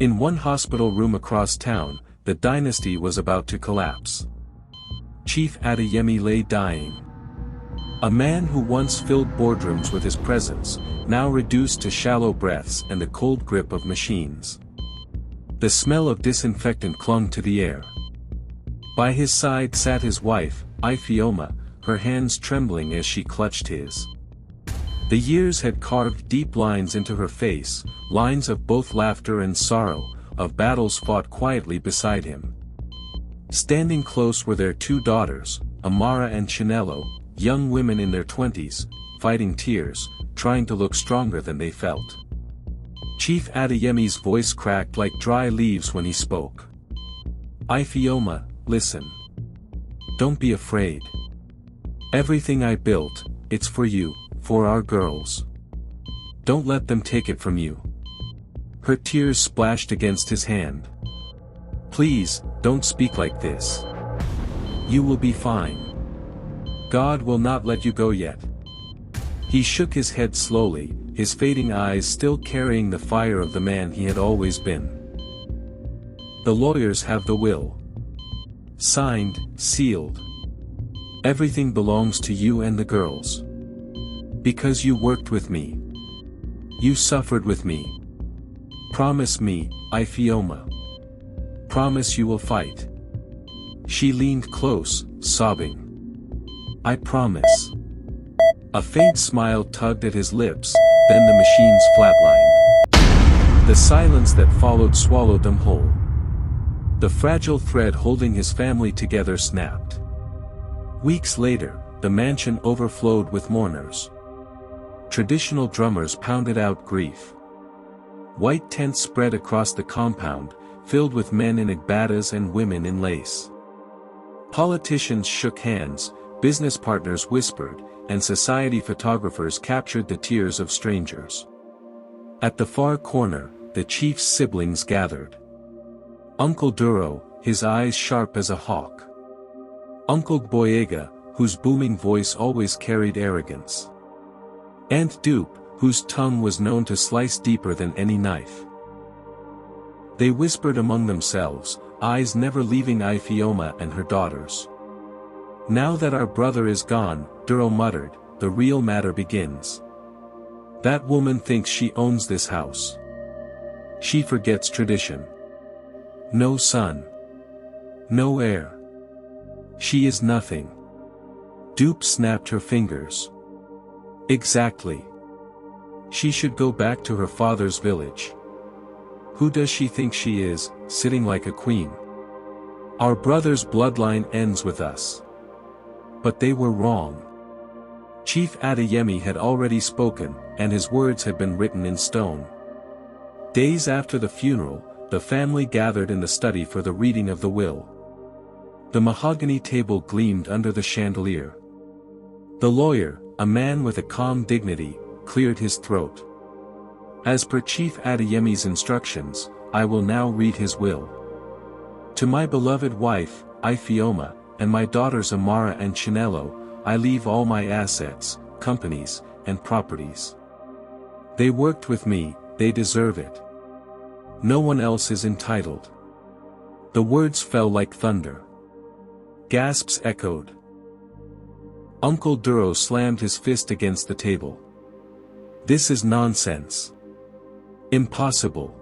In one hospital room across town, the dynasty was about to collapse. Chief Adeyemi lay dying. A man who once filled boardrooms with his presence, now reduced to shallow breaths and the cold grip of machines. The smell of disinfectant clung to the air. By his side sat his wife, Ifeoma, her hands trembling as she clutched his. The years had carved deep lines into her face, lines of both laughter and sorrow, of battles fought quietly beside him. Standing close were their two daughters, Amara and Chinelo, young women in their 20s, fighting tears, trying to look stronger than they felt. Chief Adeyemi's voice cracked like dry leaves when he spoke. Ifeoma, listen. Don't be afraid. Everything I built, it's for you, for our girls. Don't let them take it from you. Her tears splashed against his hand. Please, don't speak like this. You will be fine. God will not let you go yet. He shook his head slowly, his fading eyes still carrying the fire of the man he had always been. The lawyers have the will. Signed, sealed. Everything belongs to you and the girls. Because you worked with me. You suffered with me. Promise me, Ifeoma. Promise you will fight. She leaned close, sobbing. I promise. A faint smile tugged at his lips, then the machines flatlined. The silence that followed swallowed them whole. The fragile thread holding his family together snapped. Weeks later, the mansion overflowed with mourners. Traditional drummers pounded out grief. White tents spread across the compound, filled with men in agbadas and women in lace. Politicians shook hands, business partners whispered, and society photographers captured the tears of strangers. At the far corner, the chief's siblings gathered. Uncle Duro, his eyes sharp as a hawk. Uncle Gboyega, whose booming voice always carried arrogance. Aunt Dupe, whose tongue was known to slice deeper than any knife. They whispered among themselves, eyes never leaving Ifeoma and her daughters. Now that our brother is gone, Duro muttered, the real matter begins. That woman thinks she owns this house. She forgets tradition. No son. No heir. She is nothing. Dupe snapped her fingers. Exactly. She should go back to her father's village. Who does she think she is, sitting like a queen? Our brother's bloodline ends with us. But they were wrong. Chief Adeyemi had already spoken, and his words had been written in stone. Days after the funeral, the family gathered in the study for the reading of the will. The mahogany table gleamed under the chandelier. The lawyer, a man with a calm dignity, cleared his throat. As per Chief Adeyemi's instructions, I will now read his will. To my beloved wife, Ifeoma, and my daughters Amara and Chinelo, I leave all my assets, companies, and properties. They worked with me, they deserve it. No one else is entitled. The words fell like thunder. Gasps echoed. Uncle Duro slammed his fist against the table. This is nonsense. Impossible.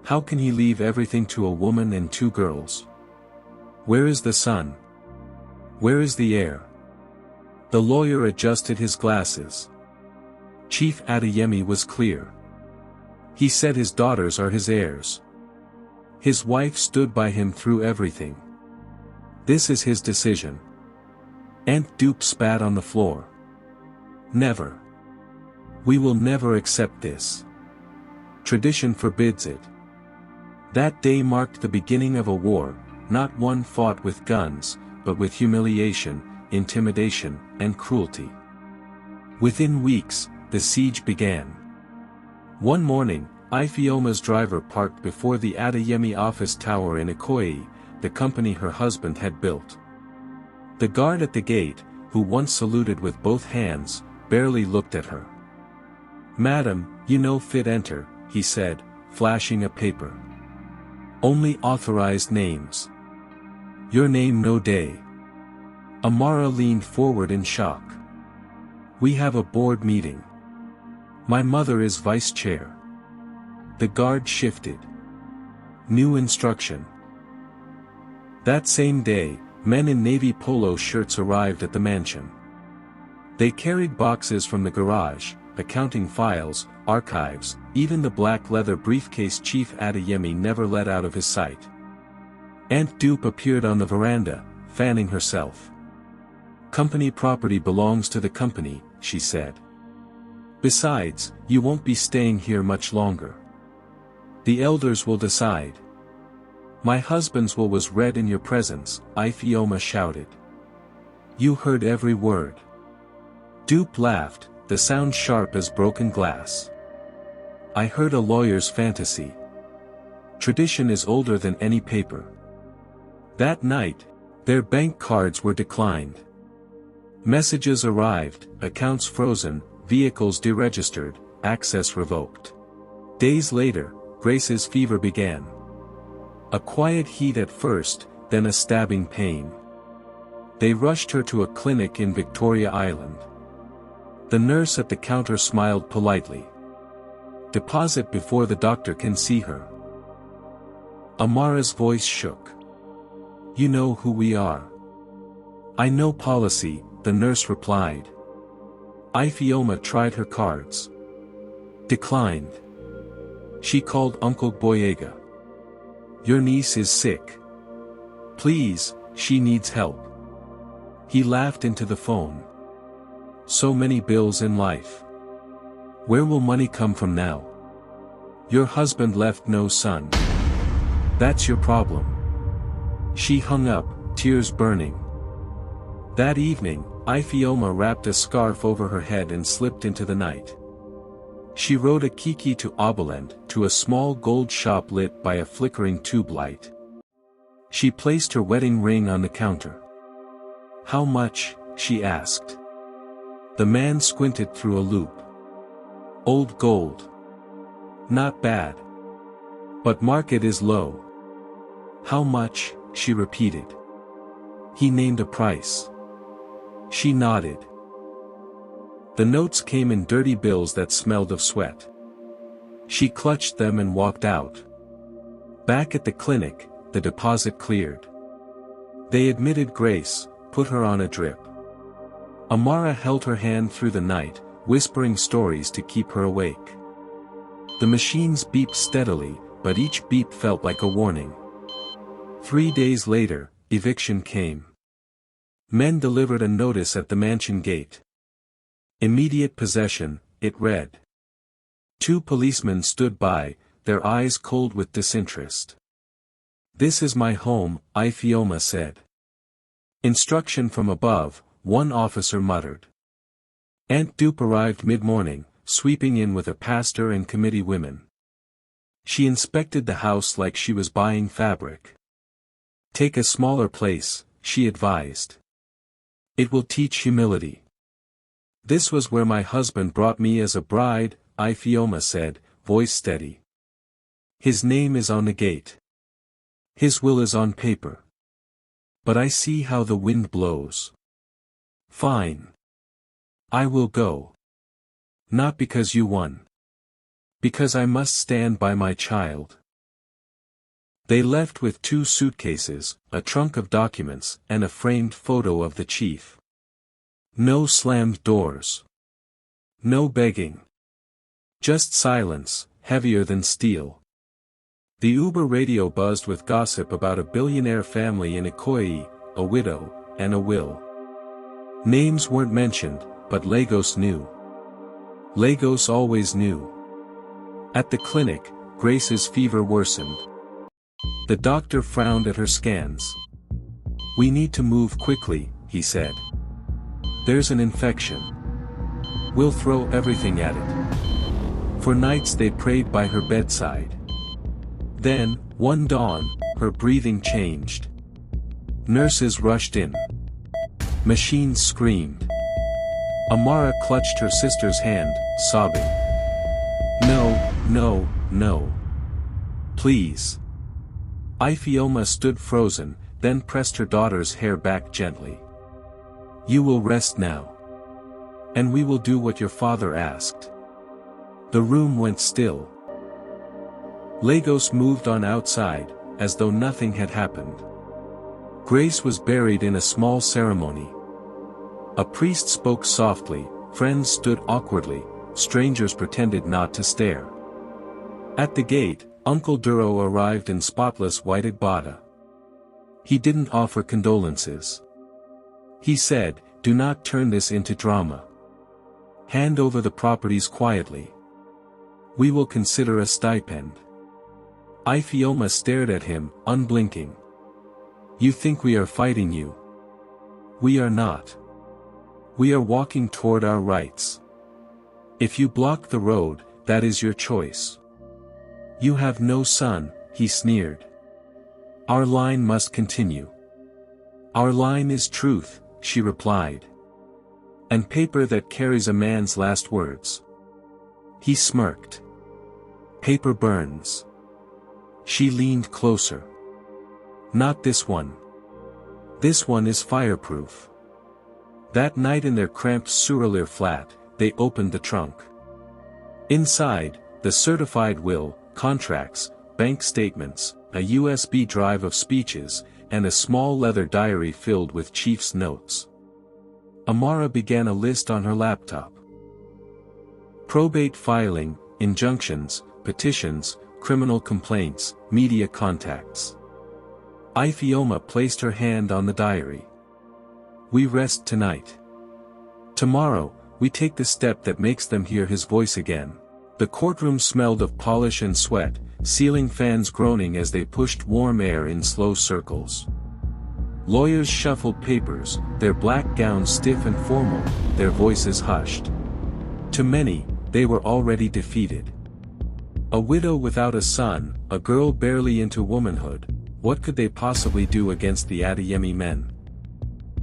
How can he leave everything to a woman and two girls? Where is the son? Where is the heir? The lawyer adjusted his glasses. Chief Adeyemi was clear. He said his daughters are his heirs. His wife stood by him through everything. This is his decision. Aunt Dupe spat on the floor. Never. We will never accept this. Tradition forbids it. That day marked the beginning of a war, not one fought with guns, but with humiliation, intimidation, and cruelty. Within weeks, the siege began. One morning, Ifeoma's driver parked before the Adeyemi office tower in Ikoyi, the company her husband had built. The guard at the gate, who once saluted with both hands, barely looked at her. Madam, you know fit enter, he said, flashing a paper. Only authorized names. Your name no day. Amara leaned forward in shock. We have a board meeting. My mother is vice chair. The guard shifted. New instruction. That same day, men in navy polo shirts arrived at the mansion. They carried boxes from the garage, accounting files, archives, even the black leather briefcase Chief Adeyemi never let out of his sight. Aunt Dupe appeared on the veranda, fanning herself. Company property belongs to the company, she said. Besides, you won't be staying here much longer. The elders will decide. My husband's will was read in your presence, Ifeoma shouted. You heard every word. Dupe laughed, the sound sharp as broken glass. I heard a lawyer's fantasy. Tradition is older than any paper. That night, their bank cards were declined. Messages arrived, accounts frozen, vehicles deregistered, access revoked. Days later, Grace's fever began. A quiet heat at first, then a stabbing pain. They rushed her to a clinic in Victoria Island. The nurse at the counter smiled politely. Deposit before the doctor can see her. Amara's voice shook. You know who we are. I know policy, the nurse replied. Ifeoma tried her cards. Declined. She called Uncle Boyega. Your niece is sick. Please, she needs help. He laughed into the phone. So many bills in life. Where will money come from now? Your husband left no son. That's your problem. She hung up, tears burning. That evening, Ifeoma wrapped a scarf over her head and slipped into the night. She rode a kiki to Oberland, to a small gold shop lit by a flickering tube light. She placed her wedding ring on the counter. How much? She asked. The man squinted through a loop. Old gold. Not bad. But market is low. How much? She repeated. He named a price. She nodded. The notes came in dirty bills that smelled of sweat. She clutched them and walked out. Back at the clinic, the deposit cleared. They admitted Grace, put her on a drip. Amara held her hand through the night, whispering stories to keep her awake. The machines beeped steadily, but each beep felt like a warning. 3 days later, eviction came. Men delivered a notice at the mansion gate. Immediate possession, it read. 2 policemen stood by, their eyes cold with disinterest. This is my home, Ifeoma said. Instruction from above, one officer muttered. Aunt Dupe arrived mid-morning, sweeping in with a pastor and committee women. She inspected the house like she was buying fabric. Take a smaller place, she advised. It will teach humility. This was where my husband brought me as a bride, Ifeoma said, voice steady. His name is on the gate. His will is on paper. But I see how the wind blows. Fine. I will go. Not because you won. Because I must stand by my child. They left with 2 suitcases, a trunk of documents, and a framed photo of the chief. No slammed doors. No begging. Just silence, heavier than steel. The Uber radio buzzed with gossip about a billionaire family in Ikoyi, a widow, and a will. Names weren't mentioned, but Lagos knew. Lagos always knew. At the clinic, Grace's fever worsened. The doctor frowned at her scans. We need to move quickly, he said. There's an infection. We'll throw everything at it. For nights they prayed by her bedside. Then, one dawn, her breathing changed. Nurses rushed in. Machines screamed. Amara clutched her sister's hand, sobbing. No, no, no. Please. Ifioma stood frozen, then pressed her daughter's hair back gently. You will rest now. And we will do what your father asked. The room went still. Lagos moved on outside, as though nothing had happened. Grace was buried in a small ceremony. A priest spoke softly, friends stood awkwardly, strangers pretended not to stare. At the gate, Uncle Duro arrived in spotless white agbada. He didn't offer condolences. He said, "Do not turn this into drama. Hand over the properties quietly. We will consider a stipend." Ifioma stared at him, unblinking. "You think we are fighting you? We are not. We are walking toward our rights. If you block the road, that is your choice. You have no son," he sneered. "Our line must continue." "Our line is truth," she replied. "And paper that carries a man's last words." He smirked. "Paper burns." She leaned closer. "Not this one. This one is fireproof." That night in their cramped Suralere flat, they opened the trunk. Inside, the certified will, contracts, bank statements, a USB drive of speeches, and a small leather diary filled with Chief's notes. Amara began a list on her laptop. Probate filing, injunctions, petitions, criminal complaints, media contacts. Ifioma placed her hand on the diary. "We rest tonight. Tomorrow, we take the step that makes them hear his voice again." The courtroom smelled of polish and sweat, ceiling fans groaning as they pushed warm air in slow circles. Lawyers shuffled papers, their black gowns stiff and formal, their voices hushed. To many, they were already defeated. A widow without a son, a girl barely into womanhood, what could they possibly do against the Adeyemi men?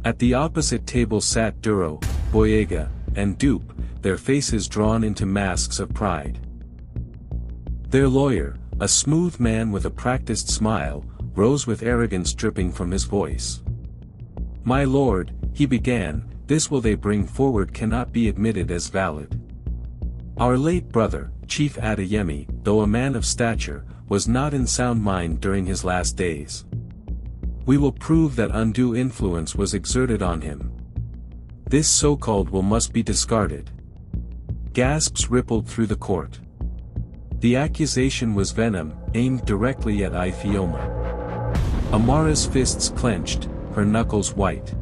At the opposite table sat Duro, Boyega, and Dupe, their faces drawn into masks of pride. Their lawyer, a smooth man with a practiced smile, rose with arrogance dripping from his voice. "My lord," he began, "this will they bring forward cannot be admitted as valid. Our late brother, Chief Adeyemi, though a man of stature, was not in sound mind during his last days. We will prove that undue influence was exerted on him. This so-called will must be discarded." Gasps rippled through the court. The accusation was venom, aimed directly at Ifioma. Amara's fists clenched, her knuckles white.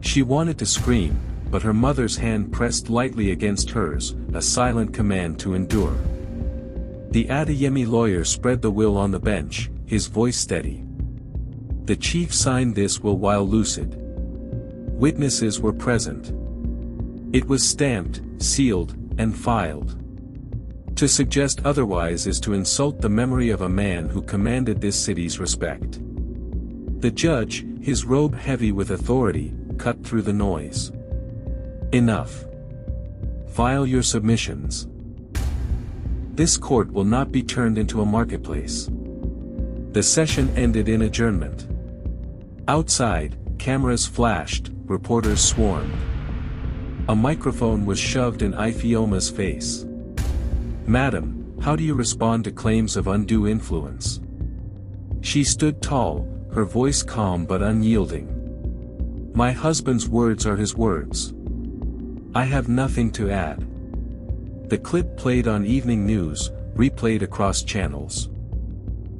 She wanted to scream, but her mother's hand pressed lightly against hers, a silent command to endure. The Adeyemi lawyer spread the will on the bench, his voice steady. The chief signed this will while lucid. Witnesses were present. It was stamped, sealed, and filed. To suggest otherwise is to insult the memory of a man who commanded this city's respect. The judge, his robe heavy with authority, cut through the noise. "Enough. File your submissions. This court will not be turned into a marketplace." The session ended in adjournment. Outside, cameras flashed, reporters swarmed. A microphone was shoved in Ifioma's face. "Madam, how do you respond to claims of undue influence?" She stood tall, her voice calm but unyielding. "My husband's words are his words. I have nothing to add." The clip played on evening news, replayed across channels.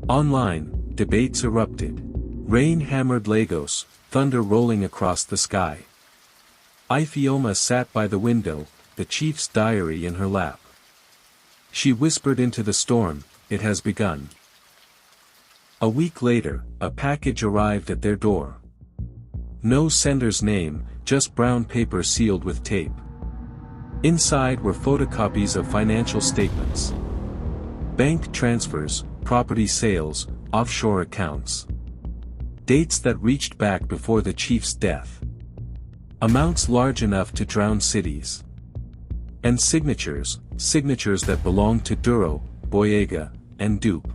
Online, debates erupted. Rain hammered Lagos, thunder rolling across the sky. Ifioma sat by the window, the chief's diary in her lap. She whispered into the storm, "It has begun." A week later, a package arrived at their door. No sender's name, just brown paper sealed with tape. Inside were photocopies of financial statements. Bank transfers, property sales, offshore accounts. Dates that reached back before the chief's death. Amounts large enough to drown cities. And signatures that belonged to Duro, Boyega, and Dupe.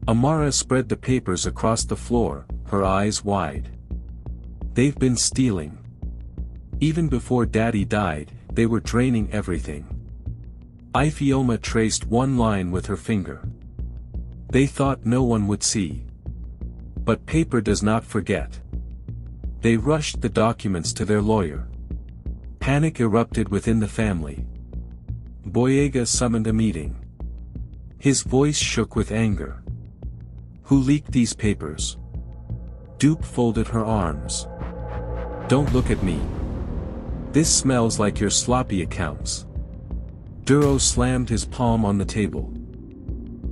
Amara spread the papers across the floor, her eyes wide. They've been stealing. Even before Daddy died, they were draining everything. Ifeoma traced one line with her finger. They thought no one would see. But paper does not forget. They rushed the documents to their lawyer. Panic erupted within the family. Boyega summoned a meeting. His voice shook with anger. Who leaked these papers? Dupe folded her arms. Don't look at me. This smells like your sloppy accounts. Duro slammed his palm on the table.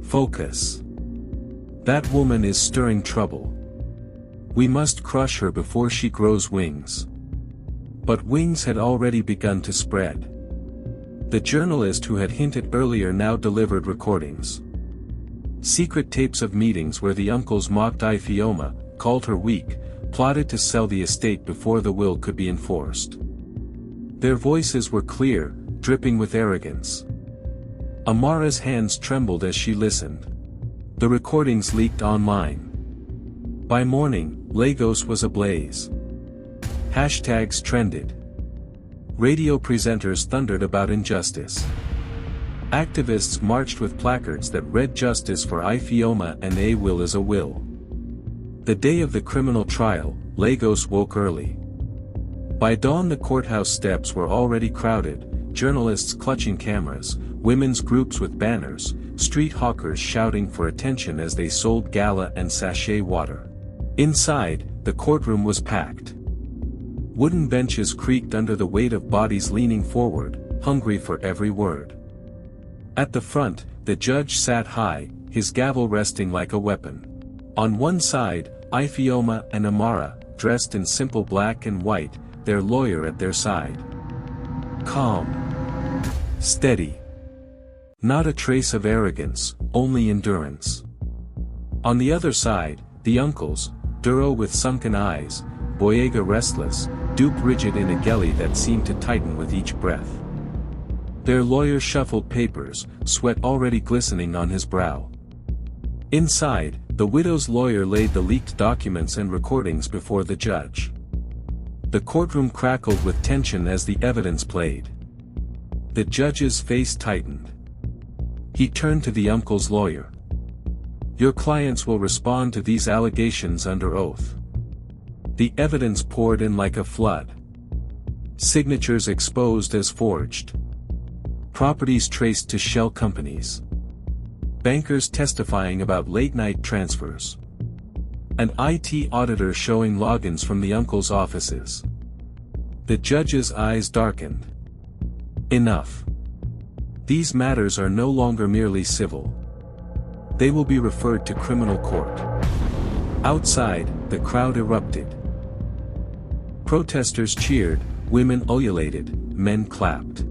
Focus. That woman is stirring trouble. We must crush her before she grows wings. But wings had already begun to spread. The journalist who had hinted earlier now delivered recordings. Secret tapes of meetings where the uncles mocked Ifeoma, called her weak, plotted to sell the estate before the will could be enforced. Their voices were clear, dripping with arrogance. Amara's hands trembled as she listened. The recordings leaked online. By morning, Lagos was ablaze. Hashtags trended. Radio presenters thundered about injustice. Activists marched with placards that read justice for Ifeoma and a will is a will. The day of the criminal trial, Lagos woke early. By dawn the courthouse steps were already crowded, journalists clutching cameras, women's groups with banners, street hawkers shouting for attention as they sold gala and sachet water. Inside, the courtroom was packed. Wooden benches creaked under the weight of bodies leaning forward, hungry for every word. At the front, the judge sat high, his gavel resting like a weapon. On one side, Ifeoma and Amara, dressed in simple black and white, their lawyer at their side. Calm. Steady. Not a trace of arrogance, only endurance. On the other side, the uncles, Duro with sunken eyes, Boyega restless, Dupe rigid in a galley that seemed to tighten with each breath. Their lawyer shuffled papers, sweat already glistening on his brow. Inside, the widow's lawyer laid the leaked documents and recordings before the judge. The courtroom crackled with tension as the evidence played. The judge's face tightened. He turned to the uncle's lawyer. Your clients will respond to these allegations under oath. The evidence poured in like a flood. Signatures exposed as forged. Properties traced to shell companies. Bankers testifying about late-night transfers. An IT auditor showing logins from the uncle's offices. The judge's eyes darkened. Enough. These matters are no longer merely civil. They will be referred to criminal court. Outside, the crowd erupted. Protesters cheered, women ululated, men clapped.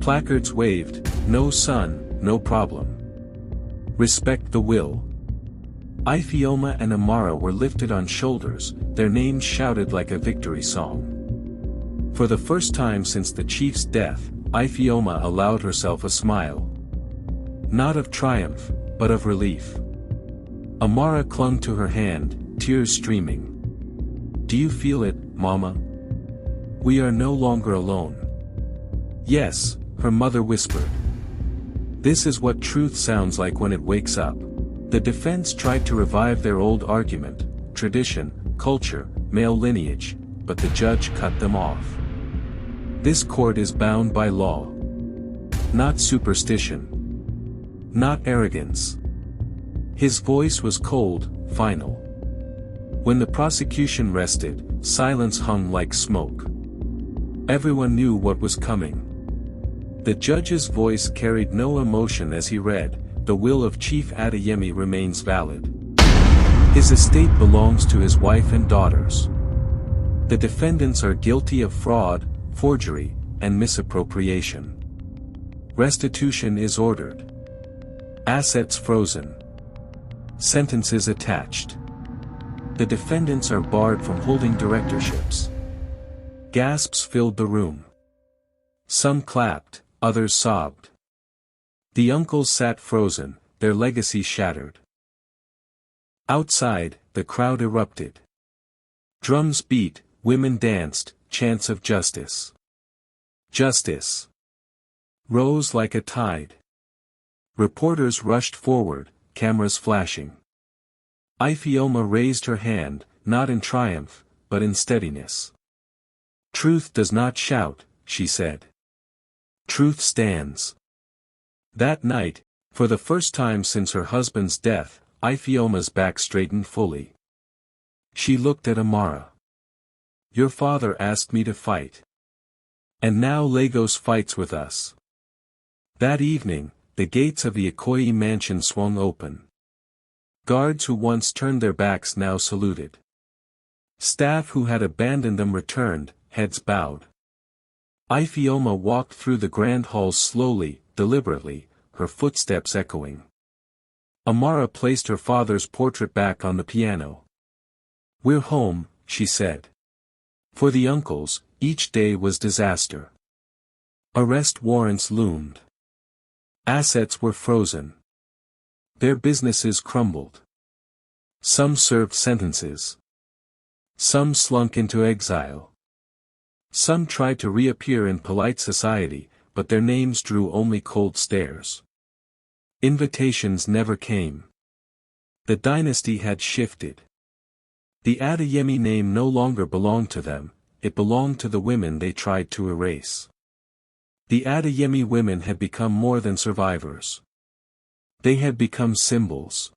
Placards waved, no son, no problem. Respect the will. Ifeoma and Amara were lifted on shoulders, their names shouted like a victory song. For the first time since the chief's death, Ifeoma allowed herself a smile. Not of triumph, but of relief. Amara clung to her hand, tears streaming. Do you feel it, Mama? We are no longer alone. Yes, her mother whispered. This is what truth sounds like when it wakes up. The defense tried to revive their old argument, tradition, culture, male lineage, but the judge cut them off. This court is bound by law. Not superstition. Not arrogance. His voice was cold, final. When the prosecution rested, silence hung like smoke. Everyone knew what was coming. The judge's voice carried no emotion as he read, the will of Chief Adeyemi remains valid. His estate belongs to his wife and daughters. The defendants are guilty of fraud, forgery, and misappropriation. Restitution is ordered. Assets frozen. Sentences attached. The defendants are barred from holding directorships. Gasps filled the room. Some clapped, others sobbed. The uncles sat frozen, their legacy shattered. Outside, the crowd erupted. Drums beat, women danced, chants of justice. Justice rose like a tide. Reporters rushed forward, cameras flashing. Ifeoma raised her hand, not in triumph, but in steadiness. Truth does not shout, she said. Truth stands. That night, for the first time since her husband's death, Ifeoma's back straightened fully. She looked at Amara. Your father asked me to fight. And now Lagos fights with us. That evening, the gates of the Ikoyi mansion swung open. Guards who once turned their backs now saluted. Staff who had abandoned them returned, heads bowed. Ifeoma walked through the grand halls slowly, deliberately, her footsteps echoing. Amara placed her father's portrait back on the piano. We're home, she said. For the uncles, each day was disaster. Arrest warrants loomed. Assets were frozen. Their businesses crumbled. Some served sentences. Some slunk into exile. Some tried to reappear in polite society, but their names drew only cold stares. Invitations never came. The dynasty had shifted. The Adeyemi name no longer belonged to them, it belonged to the women they tried to erase. The Adeyemi women had become more than survivors. They had become symbols.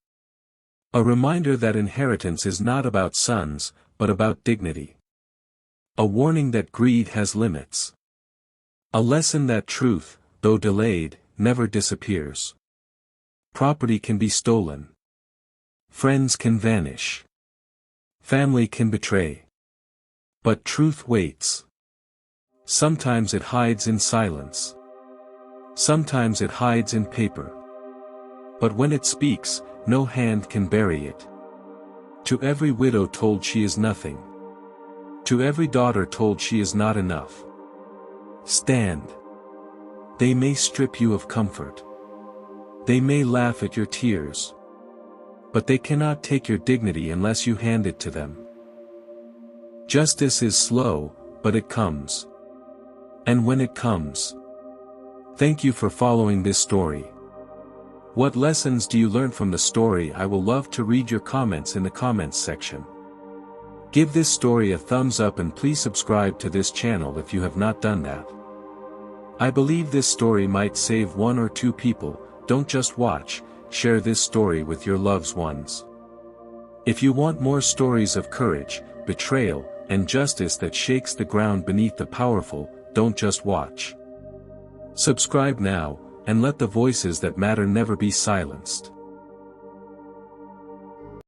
A reminder that inheritance is not about sons, but about dignity. A warning that greed has limits. A lesson that truth, though delayed, never disappears. Property can be stolen. Friends can vanish. Family can betray. But truth waits. Sometimes it hides in silence. Sometimes it hides in paper. But when it speaks, no hand can bury it. To every widow told she is nothing. To every daughter told she is not enough. Stand. They may strip you of comfort. They may laugh at your tears. But they cannot take your dignity unless you hand it to them. Justice is slow, but it comes. And when it comes. Thank you for following this story. What lessons do you learn from the story? I will love to read your comments in the comments section. Give this story a thumbs up and please subscribe to this channel if you have not done that. I believe this story might save one or two people. Don't just watch, share this story with your loved ones. If you want more stories of courage, betrayal, and justice that shakes the ground beneath the powerful, don't just watch. Subscribe now, and let the voices that matter never be silenced.